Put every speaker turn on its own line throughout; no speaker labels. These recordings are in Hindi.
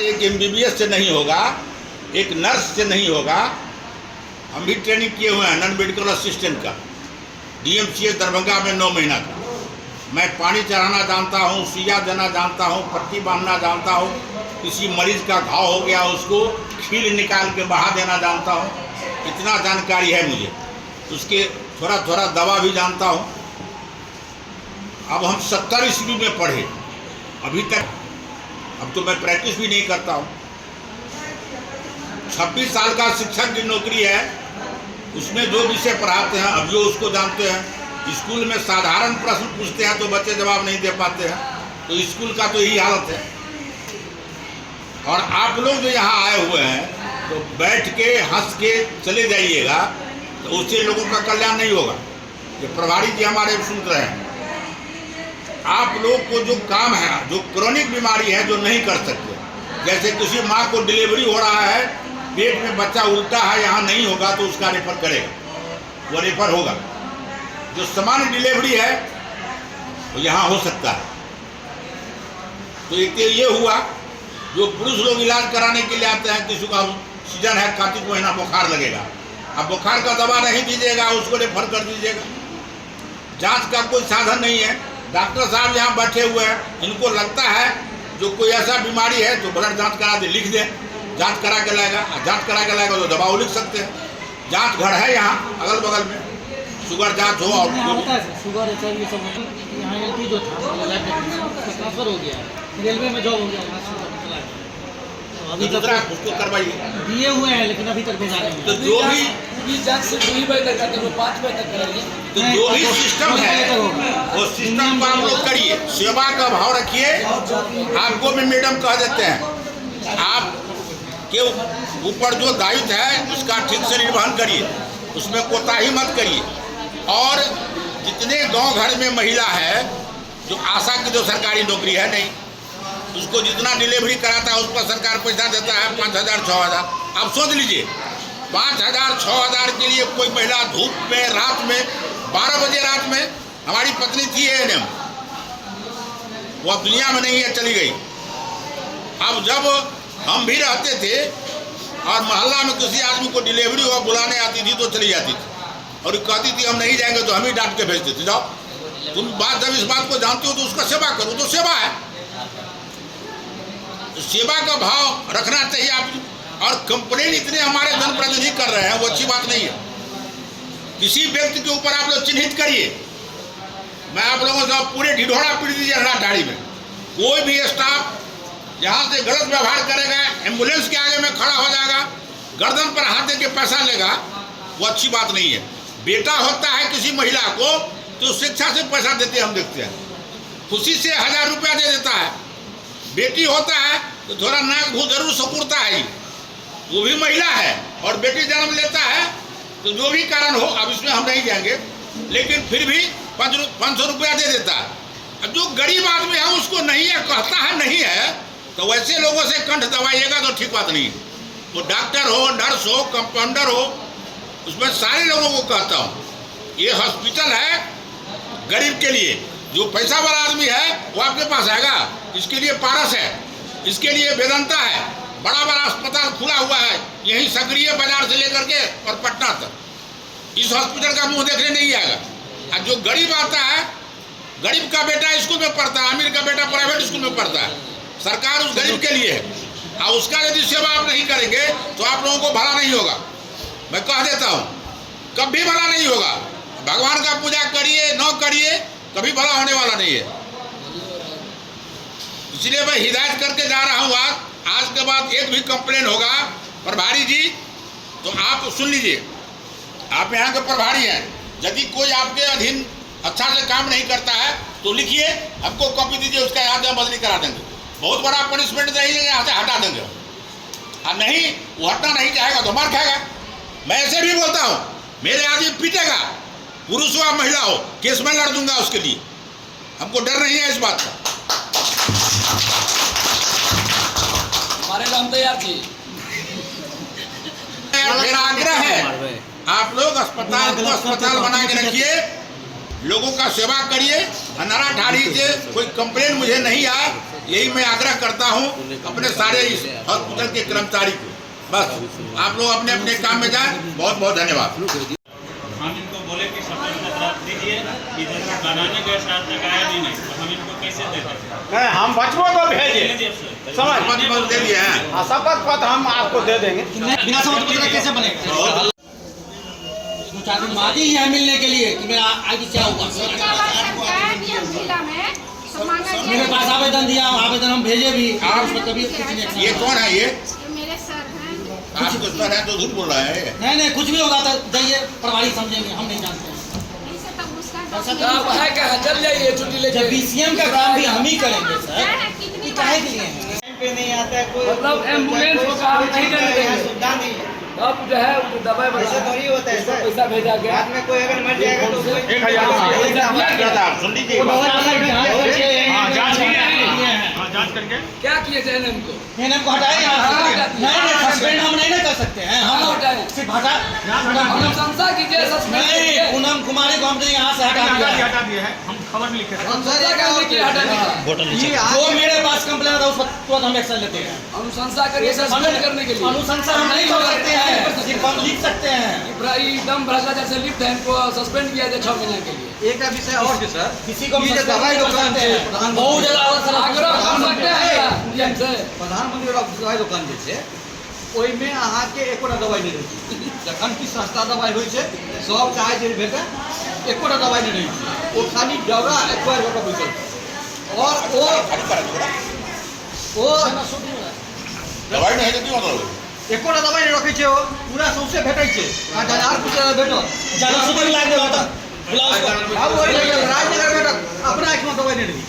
एक MBBS से नहीं होगा, एक नर्स से नहीं होगा। हम भी ट्रेनिंग किए हुए हैं नॉन मेडिकल असिस्टेंट का, DMCH दरभंगा में 9 महीना का। मैं पानी चढ़ाना जानता हूँ, सुइया देना जानता हूँ, पट्टी बांधना जानता हूँ, किसी मरीज का घाव हो गया उसको खील निकाल के बहा देना जानता हूँ। इतना जानकारी है मुझे, उसके थोड़ा थोड़ा दवा भी जानता हूँ। अब हम 70 ईस्वी में पढ़े, अभी तक अब तो मैं प्रैक्टिस भी नहीं करता हूँ। 26 साल का शिक्षक की नौकरी है, उसमें जो विषय पढ़ाते हैं अब जो उसको जानते हैं। स्कूल में साधारण प्रश्न पूछते हैं तो बच्चे जवाब नहीं दे पाते हैं, तो स्कूल का तो यही हालत है। और आप लोग जो यहाँ आए हुए हैं तो बैठ के हंस के चले जाइएगा, तो उससे लोगों का कल्याण नहीं होगा। जो प्रभारी जी हमारे सुन रहे हैं, आप लोग को जो काम है, जो क्रोनिक बीमारी है जो नहीं कर सकते, जैसे किसी माँ को डिलीवरी हो रहा है, पेट में बच्चा उल्टा है, यहाँ नहीं होगा तो उसका रेफर करेगा, वो रेफर होगा। जो सामान्य डिलीवरी है वो यहाँ हो सकता है। तो एक ये हुआ, जो पुरुष लोग इलाज कराने के लिए आते हैं, किसी का सीजन है, कार्तिक महीना बुखार लगेगा, अब बुखार का दवा नहीं दीजिएगा, उसको रेफर कर दीजिएगा। जांच का कोई साधन नहीं है। डॉक्टर साहब यहाँ बैठे हुए हैं, इनको लगता है जो कोई ऐसा बीमारी है तो ब्लड जांच करा दे, लिख दें, जांच करा के लाएगा, जांच करा के लाएगा तो दवा लिख सकते हैं। जांच घर है यहाँ अगल बगल में, शुगर जांच हो। और
शुगर HIV सब यहाँ LP जो था ट्रांसफर हो गया, रेलवे में जॉब हो गया, अभी तक
उसको करवाइए,
दिए हुए हैं लेकिन अभी तक भेजा नहीं।
तो जो भी
जांच से 2 बजे तक करते, 5 बजे तक करेंगे।
तो जो भी सिस्टम है वो सिस्टम को आप लोग करिए, सेवा का भाव रखिए। आपको भी मैडम कह देते हैं, आप के ऊपर जो दायित्व है उसका ठीक से निर्वहन करिए, उसमें कोताही मत करिए। और जितने गांव घर में महिला है, जो आशा की जो सरकारी नौकरी है नहीं, उसको जितना डिलीवरी कराता है उस पर सरकार पैसा देता है 5,000 6,000। आप सोच लीजिए 5,000 6,000 के लिए कोई महिला धूप में रात में 12 बजे रात में, हमारी पत्नी थी ANM, वो अब दुनिया में नहीं है, चली गई। अब जब हम भी रहते थे और मोहल्ला में किसी आदमी को डिलीवरी हुआ बुलाने आती थी तो चली जाती थी, और कहती थी हम नहीं जाएंगे, तो हम ही डांट के भेज देते, जाओ तुम बात, जब इस बात को जानती हो तो उसका सेवा करो, तो सेवा है। तो सेवा का भाव रखना चाहिए आप। और कंप्लेन इतने हमारे जनप्रतिनिधि कर रहे हैं, वो अच्छी बात नहीं है। किसी व्यक्ति के ऊपर आप लोग चिन्हित करिए। मैं आप लोगों से पूरे ढिढोरा पीट दीजिए राजधानी में, कोई भी स्टाफ यहाँ से गलत व्यवहार करेगा, एम्बुलेंस के आगे में खड़ा हो जाएगा, गर्दन पर हाथ दे के पैसा लेगा, वो अच्छी बात नहीं है। बेटा होता है किसी महिला को तो शिक्षा से पैसा देते हम देखते हैं, खुशी से 1000 रुपया दे देता है। बेटी होता है तो थोड़ा नाक भू जरूर सकुड़ता है, वो भी महिला है, और बेटी जन्म लेता है तो जो भी कारण हो, अब इसमें हम नहीं जाएंगे, लेकिन फिर भी 500 रुपया दे देता है। अब जो गरीब आदमी है उसको नहीं है, कहता है नहीं है, तो वैसे लोगों से कंठ दबाइएगा तो ठीक बात नहीं है। वो डॉक्टर हो, नर्स हो, कंपाउंडर हो, उसमें सारे लोगों को कहता हूँ, ये हॉस्पिटल है गरीब के लिए। जो पैसा वाला आदमी है वो आपके पास आएगा, इसके लिए पारस है, इसके लिए वेदांता है, बड़ा बड़ा अस्पताल खुला हुआ है यहीं सक्रिय बाजार से लेकर के और पटना तक। इस हॉस्पिटल का मुंह देखने नहीं आएगा। और जो गरीब आता है, गरीब का बेटा स्कूल में पढ़ता है, अमीर का बेटा प्राइवेट स्कूल में पढ़ता है, सरकार उस गरीब के लिए है। और उसका यदि सेवा आप नहीं करेंगे तो आप लोगों को भला नहीं होगा। मैं कह देता हूँ, कभी भला नहीं होगा। भगवान का पूजा करिए न करिए, कभी भला होने वाला नहीं है। इसलिए मैं हिदायत करके जा रहा हूँ, आज के बाद एक भी कंप्लेन होगा प्रभारी जी तो आप सुन लीजिए, आप यहाँ के प्रभारी हैं, यदि कोई आपके अधीन अच्छा से काम नहीं करता है तो लिखिए, हमको कॉपी दीजिए, उसका यहाँ से बदली करा देंगे, बहुत बड़ा पनिशमेंट देंगे, यहाँ से हटा देंगे। और नहीं वो हटना नहीं चाहेगा तो मार खाएगा। मैं ऐसे भी बोलता हूँ, मेरे आदमी पीटेगा, पुरुष हो या महिला हो, केस में लड़ दूंगा उसके लिए, हमको डर नहीं है इस बात का।
हमारे नाम तैयार थी।
मेरा आग्रह है, आप लोग अस्पताल को अस्पताल बना के रखिए, लोगों का सेवा करिए। नारा ठाड़ी से कोई कंप्लेन मुझे नहीं आया यही मैं आग्रह करता हूँ अपने सारे इस हॉस्पिटल के कर्मचारी को, बस आप लोग अपने अपने काम में जाएं। बहुत बहुत धन्यवाद।
हम इनको बोले कि शपथ पत्र दीजिए, इधर का बनाने के साथ लगाया भी नहीं, तो हम इनको कैसे दे सकते हैं?
हम बच्चों को भेजे समझ
शपथ पत्र दे दिए हैं।
शपथ पत्र हम आपको दे देंगे।
बिना शपथ पत्र कैसे बनेगा? 2-4 दिन बाद ही है मिलने के लिए कि मेरा आगे क्या होगा। मेरे पास आवेदन दिया, आवेदन हम भेजे भी, उसमें कभी कुछ नहीं।
ये कौन है? ये
मेरे सर हैं।
आपके सर है तो झूठ बोल रहा है।
नहीं कुछ भी होगा तो जाइए, प्रभारी समझेंगे, हम नहीं जानते हैं।
आप है क्या? चल जाइए छुट्टी लेके।
जब बीसीएम का काम भी हम ही करेंगे सर, ये काहे के लिए है?
नहीं आता है कोई,
मतलब एम्बुलेंस को काम नहीं देने देंगे।
सुविधा नहीं है।
अब जो है वो दवाई
ऐसा थोड़ी होता है सर।
पैसा भेजा गया।
बाद में कोई अगर मर जाएगा तो कोई
1000 सुन लीजिए।
जांच करके
क्या किए थे एनएम को?
एनएम को हटाए यहाँ से। नहीं सस्पेंड हम नहीं कर सकते हैं, हम
हटाए।
सिर्फ हटा
अनुशंसा कीजिए, सस्पेंड
नहीं,
कीजिए।
पूनम कुमारी को हमने यहाँ से हटा दिया है।
हटा दिए हैं, हम खबर भी लिखे थे।
अनुशंसा करने के लिए हटाने का।
जो मेरे पास कंप्लेन था उस पर तुरंत हम एक्शन लेते हैं।
अनुशंसा करिए, सस्पेंड करने के लिए।
अनुशंसा हम नहीं कर सकते हैं, सिर्फ हम लिख सकते हैं।
एकदम भ्रष्टाचार से लिप्त है, इनको सस्पेंड किया जाए 6 महीने के लिए।
एक विषय और भी सर,
किसी को हम दवाई दुकान से बहुत ज्यादा
आग्रह कर सकते हैं डीएम से।
प्रधानमंत्री दवाई दुकान जे छै ओहिमे अहाँके एकोटा दवाई नहीं रहै छै। जखन कि सस्ता दवाई होइ छै सब चाहे जे भेटै, एकोटा दवाई नहीं रहै छै। ओ खाली डरा एक्वायर होकर बैसल छै। और ओ
दवाई नहीं देती मतलब
एकोटा दवाई नहीं रखै छै। ओ पूरा सौंसे भेटै छै। 5000 रुपैआ भेटत,
ज्यादा सुबह लाग देगा तो बुलाओ उसको।
आब ओहि राजनगर भेटत, अपना आँखिमे दवाई नहीं रही।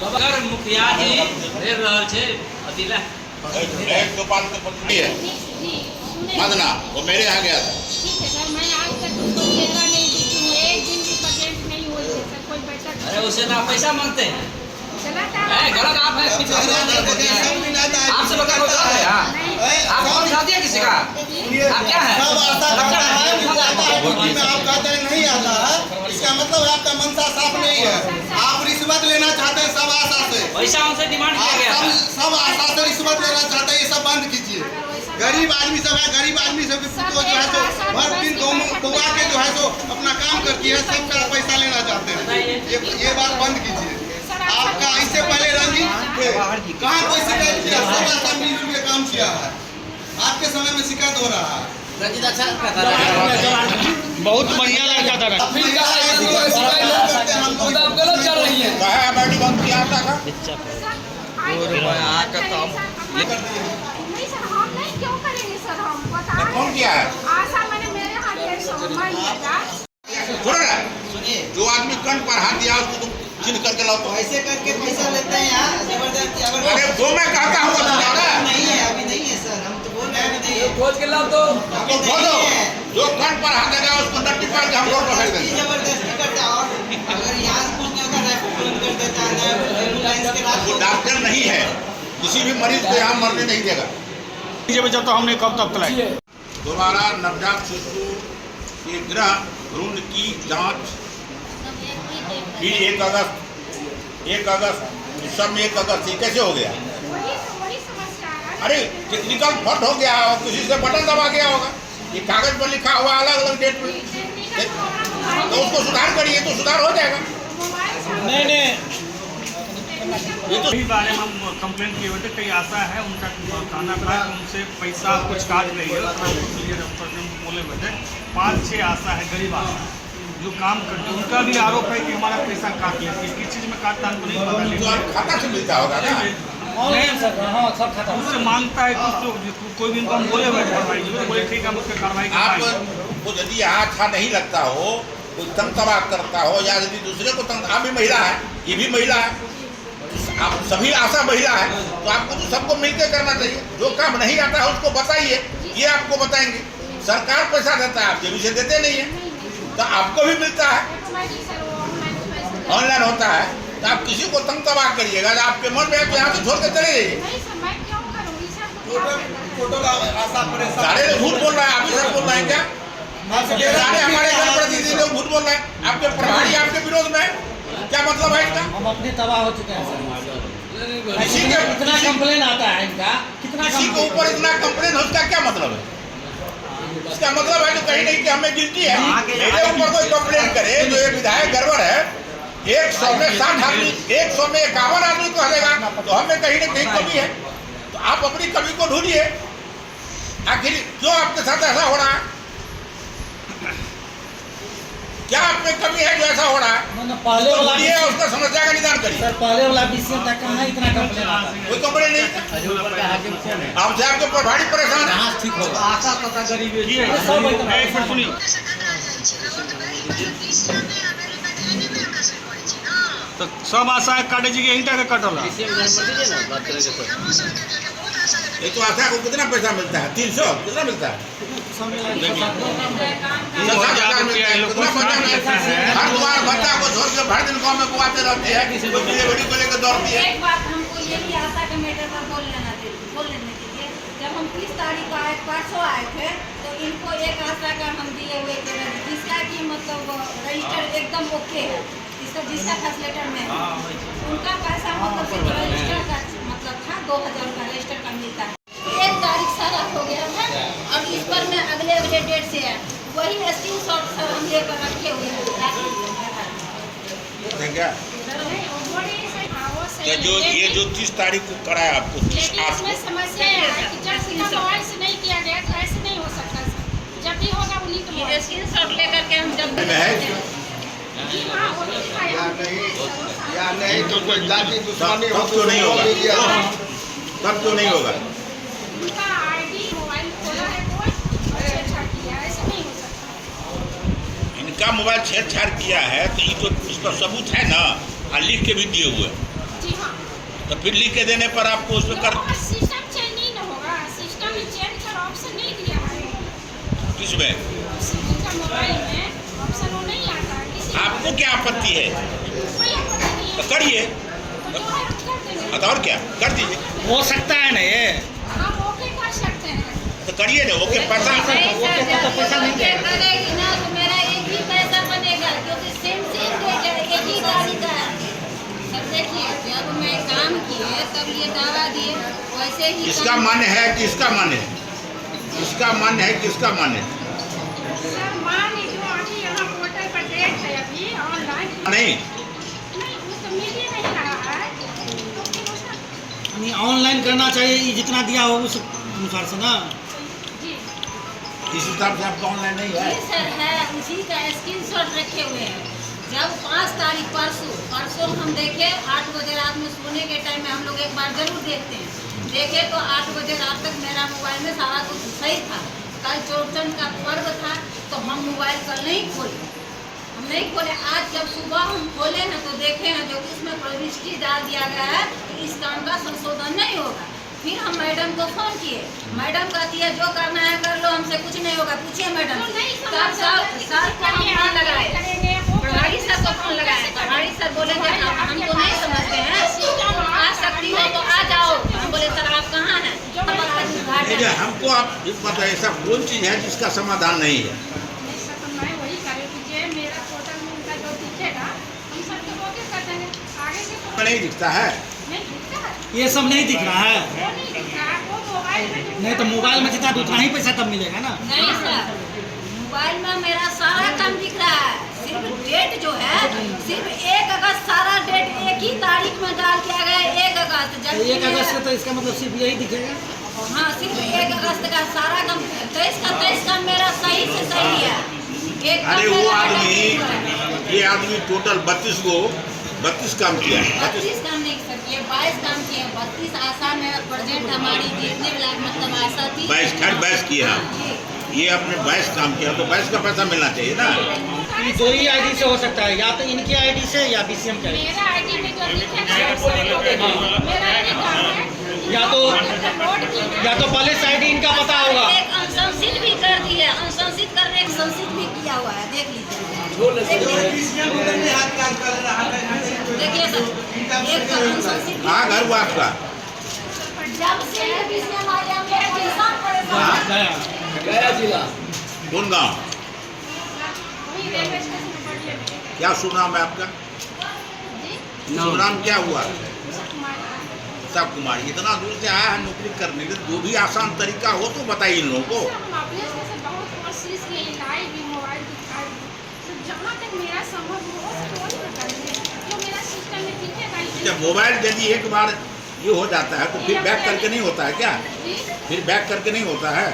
अगर मुखिया जी रह रहल छै अदिला
एक गोपाल के पत्नी है मदना, वो मेरे यहाँ गया था।
ठीक है सर, मैं आज तक उसको चेहरा नहीं देखी हूँ, एक दिन भी पेशेंट नहीं हुई है सर, कोई बैठक।
अरे उससे तो आप पैसा मांगते हैं।
गलत
गलत आप है। आपसे बता कोई गलत है? आप कौन शादी है किसी का? आप क्या है?
आप कहते हैं नहीं आता है, इसका मतलब है आपका मनसा साफ नहीं है। आप रिश्वत लेना चाहते हैं सब आशा से,
पैसा उनसे डिमांड किया गया था।
सब आशा से रिश्वत लेना चाहते हैं, ये सब बंद कीजिए। गरीब आदमी सब है, गरीब आदमी सब जो है सो भर दिन कौआ के जो है सो अपना काम करती है, सबका पैसा लेना चाहते हैं। ये बात बंद कीजिए। आपका इससे पहले रंजीत थे, कहाँ कोई शिकायत किया? सब ऐसा मिलजुल के काम किया है। आपके समय में शिकायत हो रहा है।
रंजीत अच्छा बहुत बढ़िया लड़का था।
फिर कहा खुद आप गलत कर रही हैं।
कहा बैठी बंद किया था का?
नहीं सर, हम नहीं क्यों करेंगे सर, हम बता
कौन किया है?
आशा मैंने मेरे हाथ में सम्मान दिया था।
सुनो ना, जो आदमी कंठ पर हाथ दिया उसको तुम चिन्ह करके लाओ। तो
ऐसे करके पैसा लेते हैं यहाँ जबरदस्ती।
अरे जो मैं कहता हूँ
नहीं है, अभी नहीं है सर, हम तो बोल रहे हैं नहीं है।
खोज के लाओ तो
तो खोलो, जो कंठ पर हाथ देगा उसको नट्टी पाल के हम रोड पर फेंक देंगे।
जबरदस्ती करता है। और अगर यहाँ से कुछ नहीं होता है तुरंत कर देता है, एम्बुलेंस के रात
वो डॉक्टर नहीं है, किसी भी मरीज को यहाँ मरने नहीं देगा।
जब तो हमने कब तक तलाई
दोबारा नवजात शिशु के गृह भ्रूण की जांच फिर 1 अगस्त सब में 1 अगस्त ही कैसे हो गया?
वही समस्या है।
अरे टेक्निकल फॉल्ट हो गया और किसी से बटन दबा गया होगा। ये कागज पर लिखा हुआ अलग अलग डेट में, तो उसको सुधार करिए तो सुधार हो जाएगा।
नहीं
ये तो
इसी बारे में हम कंप्लेंट किए हुए थे। कई आशा है उनका कहना था कि उनसे पैसा कुछ काट रही है, बोले हुए थे। 5-6 आशा है, गरीब आशा जो काम करते हैं, उनका भी आरोप है कि हमारा पैसा काट लेती है। किस चीज़ में काटता है हमको नहीं पता,
तो
लेकिन
खाता से मिलता होगा ना।
ऑनलाइन सर, हाँ सब खाता।
उससे मांगता है कुछ तो कोई भी इनको हम बोले हुए कार्रवाई तो बोले ठीक है हम उस पर कार्रवाई कराएंगे।
आपको यदि यहाँ अच्छा नहीं लगता हो, कोई तंग तबाह करता हो या यदि दूसरे को तंग, आप भी महिला है, ये भी महिला है, आप सभी आशा महिला है, तो आपको तो सबको मिलकर करना चाहिए। जो काम नहीं आता है उसको बताइए, ये आपको बताएंगे। सरकार पैसा देता है, आप जेबी से देते नहीं है, तो आपको भी मिलता है, ऑनलाइन होता है। तो आप किसी को तंग तबाह करिएगा, आपके मन में है तो यहाँ से छोड़ के चले जाइए। सारे लोग झूठ बोल रहे हैं, आप सब बोल रहे हैं क्या? सारे हमारे जनप्रतिनिधि लोग झूठ बोल रहे हैं, आपके प्रभारी आपके विरोध में। क्या मतलब है इसका?
हम अपने तबाह हो चुके हैं सर।
किसी के
कितना कंप्लेन आता है इनका, कितना
किसी के ऊपर इतना कंप्लेन हो, उसका क्या मतलब है? इसका मतलब है तो कहीं नहीं कि हमें गिल्टी है। मेरे ऊपर कोई कंप्लेन करे जो ये विधायक गड़बड़ है, 100 में 60 आदमी, 100 में 51 आदमी कह देगा तो हमें कहीं ना कहीं कमी है। तो आप अपनी कमी को ढूंढिए, आखिर क्यों आपके साथ ऐसा हो रहा है? क्या आप में कमी है जो ऐसा हो रहा है?
पहले वाला
ढूंढिए, उसका समस्या का निदान करिए।
सर पहले वाला BCM तक कहाँ इतना कंप्लेन आता है?
कोई कंप्लेन नहीं था। आपसे आपके प्रभारी परेशान है।
हाँ ठीक होगा।
आशा तथा गरीबी
जी
सब एकदम
एक मिनट सुनिए। तो सब आशा है काटे जी के यहीं तक कटल
ये तो आशा को कितना पैसा मिलता है? 300 कितना मिलता है?
1000 रुपया ये लोग को काट लेता है।
हर बार बच्चा को छोड़ के भर दिन गाँव में बुआते रहते हैं, कोई डिलीवरी को लेकर दौड़ती है।
एक बात हमको यही आशा के मैटर पर बोल लेने दीजिए। जब हम 30 तारीख को आए, परसों आए थे, तो इनको एक आशा का हम दिए हुए थे जिसका कि मतलब रजिस्टर एकदम ओके है, जिसका फैसिलेटर में है। उनका पैसा मतलब सिर्फ रजिस्टर का मतलब था 2000 का रजिस्टर का मिलता है। 1 तारीख सारा हो गया है और इस पर में अगले डेट से है, वही स्क्रीनशॉट सर हम लेकर रखे हुए हैं।
क्या जो ये जो 30 तारीख को कराया आपको, 30
लेकिन
आप
इसमें समस्या है कि जब सीधा मोबाइल से नहीं किया गया तो ऐसे नहीं हो सकता सर। जब भी होगा उन्हीं को स्क्रीनशॉट लेकर के हम जब जी हाँ वही दिखाया।
या नहीं तो कोई जाति दुश्मनी हो
तब तो नहीं होगा, तब तो नहीं होगा।
उनका आईडी मोबाइल खोला है कोई और छेड़छाड़ किया है, ऐसे नहीं हो सकता।
इनका मोबाइल छेड़छाड़ किया है तो ये तो इस पर सबूत है ना, और लिख के भी दिए हुए।
जी हाँ
तो फिर लिख के देने पर आपको उस पर कर
सिस्टम चेंज नहीं न होगा, सिस्टम में चेंज का ऑप्शन नहीं दिया है।
किसमें?
उनका मोबाइल में ऑप्शन वो नहीं आता है। किसी
आपको क्या आपत्ति है?
कोई आपत्ति नहीं है।
तो करिए,
तो जो है हम कर देंगे।
तो और क्या कर दीजिए,
हो सकता है ना ये।
हम ओके कर सकते हैं।
तो करिए ना। ओके पैसा
नहीं सर,
ओके तो पैसा नहीं
ओके करेगी ना तो मेरा एक ही पैसा बनेगा, क्योंकि सेम डेट है, एक ही गाड़ी का है। सर देखिए जब मैं काम किए तब ये दावा दिए, वैसे ही
इसका मान्य है कि इसका मान्य है? इसका मान्य है कि इसका मान्य है?
सर मान जो अभी यहाँ पोर्टल पर डेट है अभी ऑनलाइन
नहीं,
नहीं वो तो मिल ही नहीं रहा है, तो फिर उसका
नहीं ऑनलाइन करना चाहिए, ये जितना दिया हो उस अनुसार से ना।
जी
इस हिसाब से आपका ऑनलाइन नहीं है।
जी सर है, उसी का स्क्रीनशॉट रखे हुए हैं। जब 5 तारीख परसों हम देखे 8 बजे रात में सोने के टाइम में हम लोग एक बार जरूर देखते हैं, देखे तो 8 बजे रात तक मेरा मोबाइल में सारा कुछ सही था। कल चौरचन का पर्व था तो हम मोबाइल कल नहीं खोले, हम नहीं खोले। आज जब सुबह हम खोले ना तो देखे हैं जो कि इसमें प्रविष्टि डाल दिया गया है कि इस काम का संशोधन नहीं होगा। फिर हम मैडम को फोन किए, मैडम कहती है जो करना है कर लो, हमसे कुछ नहीं होगा, पूछिए मैडम। सर को हम फोन लगाए, प्रभारी सर को फोन लगाए, प्रभारी सर बोले कि हम तो नहीं समझते हैं, आ सकती हो तो आ जाओ। हम बोले सर आप कहाँ हैं?
नहीं, हमको आप बताइए ऐसा कौन चीज़ है जिसका समाधान नहीं है?
मैं वही करूँ कि मेरा पोर्टल में उनका जो दिखेगा हम सबको ओके कर देंगे। आगे से तो
नहीं दिखता है।
नहीं दिखता है,
ये सब नहीं दिख रहा है।
वो नहीं दिख रहा है, वो मोबाइल में दिख
नहीं तो मोबाइल में जितना उतना ही पैसा तब मिलेगा ना।
नहीं सर, मोबाइल में मेरा सारा काम दिख रहा है, सिर्फ डेट जो है सिर्फ 1 अगस्त, सारा डेट एक ही तारीख में डाल किया गया है, 1 अगस्त। जब
1 अगस्त से तो इसका मतलब सिर्फ यही दिखेगा।
हाँ सिर्फ 1 अगस्त का सारा काम 23 का 23 का मेरा सही से सही है। एक
अरे
काम
वो
मेरा
आदमी, ये आदमी टोटल 32 काम किया है।
32 काम नहीं कर सके, 22 काम किए। 32 आशा में प्रेजेंट हमारी जितने मतलब आशा थी
22 किया। ये आपने 22 काम किया तो 22 का पैसा मिलना चाहिए ना।
ये दो ही आईडी से हो सकता है, या तो इनकी आईडी से या BCM की आईडी।
मेरा आईडी में जो लिखेगा मेरा आईडी काम है,
या तो पहले से आईडी इनका पता होगा।
एक अनुशंसित भी कर दिए, अनुशंसित करने एक संसित भी किया हुआ है, देख लीजिए। देखिए सर, एक अनुशंसित
हाँ घर हुआ आपका
जब से ये BCM आया हम लोग परेशान परेशान
गया जिला
कौन गाँव?
वही रेलवे स्टेशन पर
क्या सुना मैं आपका? शुभ नाम क्या हुआ? उषा कुमारी। इतना दूर से आया है नौकरी करने के लिए, जो भी आसान तरीका हो तो बताइए इन लोगों को। जब मोबाइल यदि एक बार ये हो जाता है तो फिर बैक करके नहीं होता है क्या? फिर बैक करके नहीं होता है?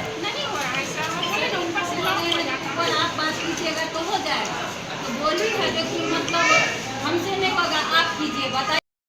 आप बात कीजिएगा तो हो जाएगा। तो बोली है कि मतलब हमसे नहीं होगा, आप कीजिए, बताइए।